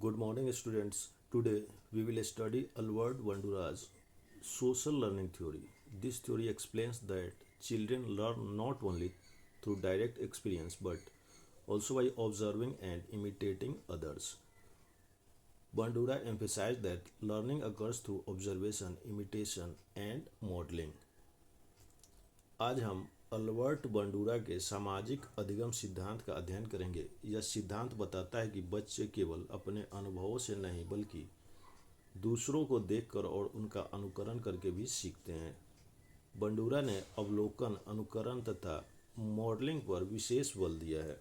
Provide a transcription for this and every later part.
Good morning, students. Today we will study Albert Bandura's social learning theory. This theory explains that children learn not only through direct experience but also by observing and imitating others. Bandura emphasized that learning occurs through observation, imitation, and modeling. आज हम Albert Bandura के सामाजिक अधिगम सिद्धांत का अध्ययन करेंगे। यह सिद्धांत बताता है कि बच्चे केवल अपने अनुभवों से नहीं बल्कि दूसरों को देखकर और उनका अनुकरण करके भी सीखते हैं। बंडूरा ने अवलोकन, अनुकरण तथा मॉडलिंग पर विशेष बल दिया है।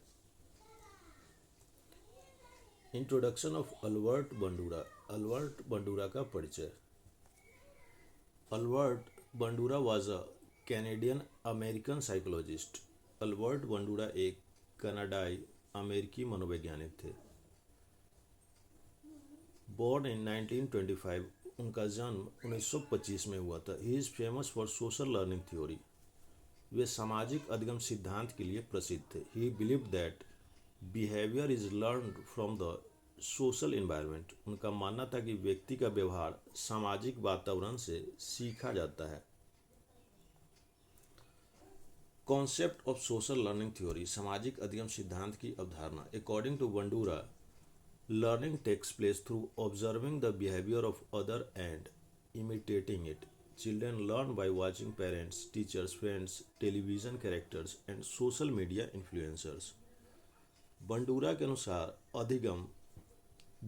Introduction of Albert Bandura. Albert Bandura का परिचय। Albert Bandura was a Canadian American psychologist. Albert Bandura एक कनाडाई अमेरिकी मनोवैज्ञानिक थे। बोर्न इन 1925, उनका जन्म 1925 में हुआ था। He is famous for social learning theory. वे सामाजिक अधिगम सिद्धांत के लिए प्रसिद्ध थे। He believe that behaviour is learn from the social environment. उनका मानना था कि व्यक्ति का व्यवहार सामाजिक वातावरण से सीखा जाता है। Concept of social learning theory. सामाजिक अधिगम सिद्धांत की अवधारणा। According to Bandura, learning takes place through observing the behaviour of other and imitating it. Children learn by watching parents, teachers, friends, television characters and social media influencers. Bandura के अनुसार अधिगम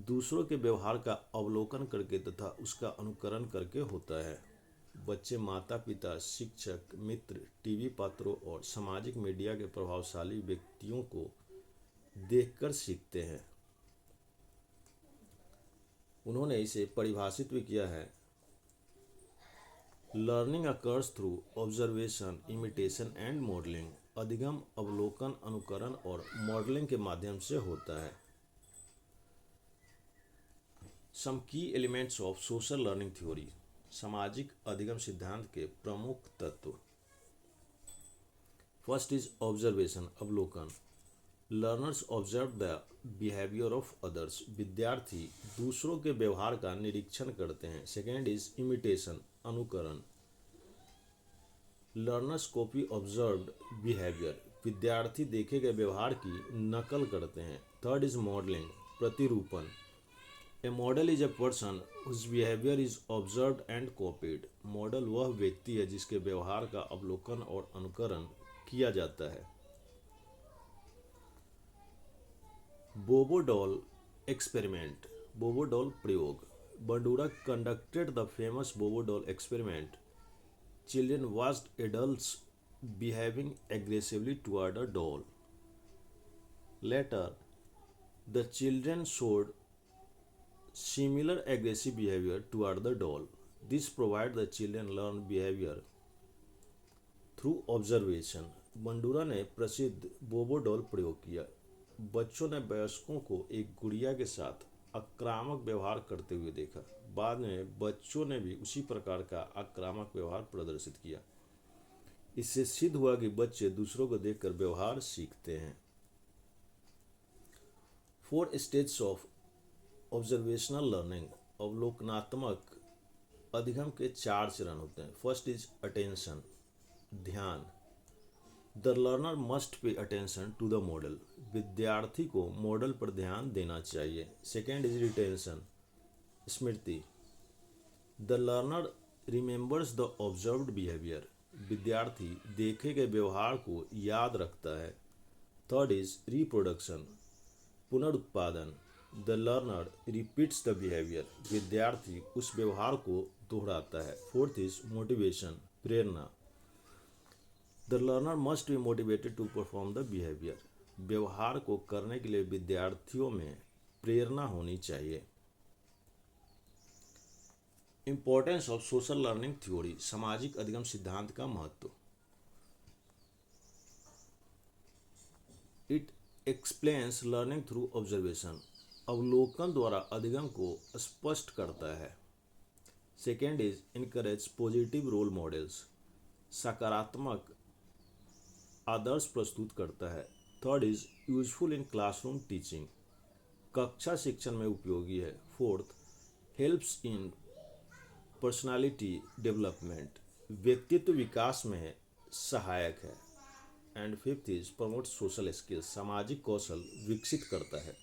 दूसरों के व्यवहार का अवलोकन करके तथा उसका अनुकरण करके होता है। बच्चे माता पिता, शिक्षक, मित्र, टीवी पात्रों और सामाजिक मीडिया के प्रभावशाली व्यक्तियों को देखकर सीखते हैं। उन्होंने इसे परिभाषित भी किया है। Learning occurs through observation, imitation and modelling. अधिगम अवलोकन, अनुकरण और मॉडलिंग के माध्यम से होता है। सम की elements of social learning theory. सामाजिक अधिगम सिद्धांत के प्रमुख तत्व। फर्स्ट इज ऑब्जर्वेशन, अवलोकन। Learners observe the behaviour of others. विद्यार्थी दूसरों के व्यवहार का निरीक्षण करते हैं। सेकेंड इज इमिटेशन, अनुकरण। Learners copy observed behaviour. विद्यार्थी देखे गए व्यवहार की नकल करते हैं। थर्ड इज मॉडलिंग, प्रतिरूपण। A model is a person whose behaviour is observed and copied. Model वह व्यक्ति है जिसके व्यवहार का अवलोकन और अनुकरण किया जाता है। बोबोडॉल एक्सपेरिमेंट, बोबोडॉल प्रयोग। Bandura conducted the famous Bobo doll experiment. Children watched adults behaving aggressively toward a doll. Later, the children showed similar aggressive behavior toward the doll. This provided the children learn behavior through observation. Bandura ने प्रसिद्ध बोबो doll प्रयोग किया। बच्चों ने वयस्कों को एक गुड़िया के साथ आक्रामक व्यवहार करते हुए देखा। बाद में बच्चों ने भी उसी प्रकार का आक्रामक व्यवहार प्रदर्शित किया। इससे सिद्ध हुआ कि बच्चे दूसरों को देखकर व्यवहार सीखते हैं। 4 स्टेज ऑफ ऑब्जर्वेशनल लर्निंग। अवलोकनात्मक अधिगम के 4 चरण होते हैं। फर्स्ट इज अटेंशन, ध्यान। The learner must pay attention to the model. विद्यार्थी को मॉडल पर ध्यान देना चाहिए। सेकेंड इज रिटेंशन, स्मृति। The learner remembers the observed behaviour. विद्यार्थी देखे गए व्यवहार को याद रखता है। थर्ड इज रिप्रोडक्शन, पुनरुत्पादन। The learner repeats the behaviour. विद्यार्थी उस व्यवहार को दोहराता है। Fourth is motivation, Prerna. The learner must be motivated to perform the behaviour. व्यवहार को करने के लिए विद्यार्थियों में प्रेरणा होनी चाहिए। Importance of social learning theory. सामाजिक अधिगम सिद्धांत का महत्व। It explains learning through observation. अवलोकन द्वारा अधिगम को स्पष्ट करता है। Second is encourage positive role models. सकारात्मक आदर्श प्रस्तुत करता है। Third is useful in classroom teaching. कक्षा शिक्षण में उपयोगी है। Fourth, helps in personality development, व्यक्तित्व विकास में सहायक है। And fifth is promote social skills, सामाजिक कौशल विकसित करता है।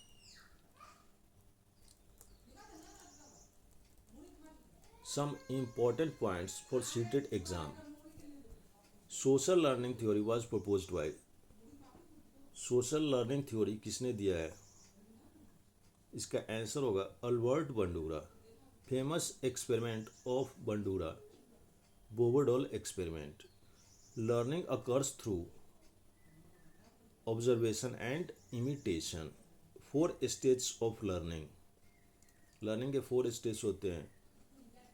Some important points for CTET exam. Social learning theory was proposed by, social learning theory किसने दिया है? इसका आंसर होगा Albert Bandura. Famous experiment of Bandura, Bobo doll experiment. Learning occurs through observation and imitation. 4 stage of learning, learning के 4 stage होते हैं,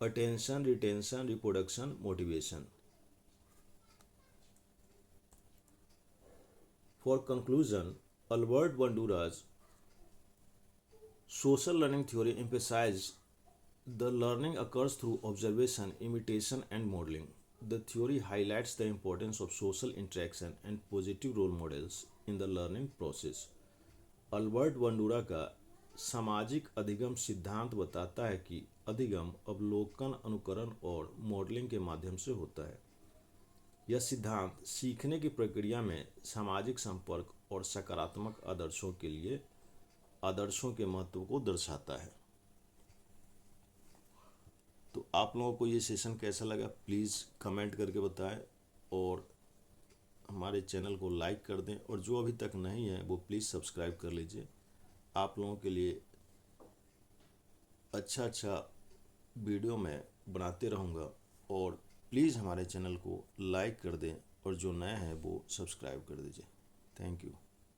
attention, retention, reproduction, motivation. For conclusion, Albert Bandura's social learning theory emphasized the learning occurs through observation, imitation, and modeling. The theory highlights the importance of social interaction and positive role models in the learning process. Albert Bandura का सामाजिक अधिगम सिद्धांत बताता है कि अधिगम अवलोकन, अनुकरण और मॉडलिंग के माध्यम से होता है। यह सिद्धांत सीखने की प्रक्रिया में सामाजिक संपर्क और सकारात्मक आदर्शों के महत्व को दर्शाता है। तो आप लोगों को ये सेशन कैसा लगा प्लीज़ कमेंट करके बताएं और हमारे चैनल को लाइक कर दें, और जो अभी तक नहीं है वो प्लीज़ सब्सक्राइब कर लीजिए। आप लोगों के लिए अच्छा वीडियो मैं बनाते रहूँगा, और प्लीज़ हमारे चैनल को लाइक कर दें और जो नया है वो सब्सक्राइब कर दीजिए। Thank you.